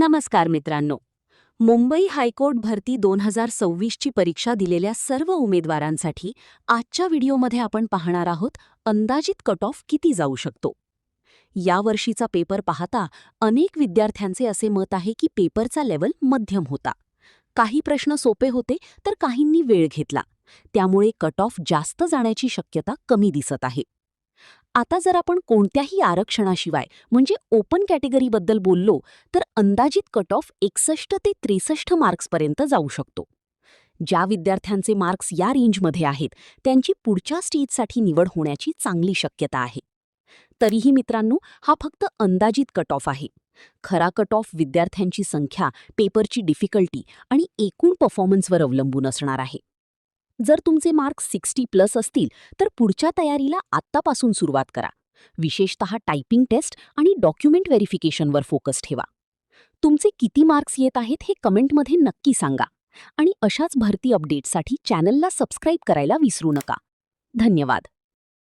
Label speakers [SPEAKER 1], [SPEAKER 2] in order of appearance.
[SPEAKER 1] नमस्कार मित्रांनो. मुंबई हायकोर्ट भरती 2026ची परीक्षा दिलेल्या सर्व उमेदवारांसाठी आजच्या व्हिडिओमध्ये आपण पाहणार आहोत अंदाजित कट ऑफ किती जाऊ शकतो. या वर्षीचा पेपर पाहता अनेक विद्यार्थ्यांचे असे मत आहे की पेपरचा लेव्हल मध्यम होता. काही प्रश्न सोपे होते तर काहींनी वेळ घेतला. त्यामुळे कट ऑफ जास्त जाण्याची शक्यता कमी दिसत आहे. आता जर आपण कोणत्याही आरक्षणाशिवाय म्हणजे ओपन कॅटेगरीबद्दल बोललो तर अंदाजित कट ऑफ 61 ते 63 मार्क्सपर्यंत जाऊ शकतो. ज्या विद्यार्थ्यांचे मार्क्स या रेंजमध्ये आहेत त्यांची पुढच्या स्टेजसाठी निवड होण्याची चांगली शक्यता आहे. तरीही मित्रांनो, हा फक्त अंदाजित कट ऑफ आहे. खरा कट ऑफ विद्यार्थ्यांची संख्या, पेपरची डिफिकल्टी आणि एकूण परफॉर्मन्सवर अवलंबून असणार आहे. जर तुमचे मार्क्स 60+ असतील तर पुढच्या तयारीला आत्तापासून सुरुवात करा. विशेषतः टायपिंग टेस्ट आणि डॉक्युमेंट व्हेरिफिकेशनवर फोकस ठेवा. तुमचे किती मार्क्स येत आहेत हे कमेंटमध्ये नक्की सांगा. आणि अशाच भरती अपडेट्ससाठी चॅनलला सबस्क्राईब करायला विसरू नका. धन्यवाद.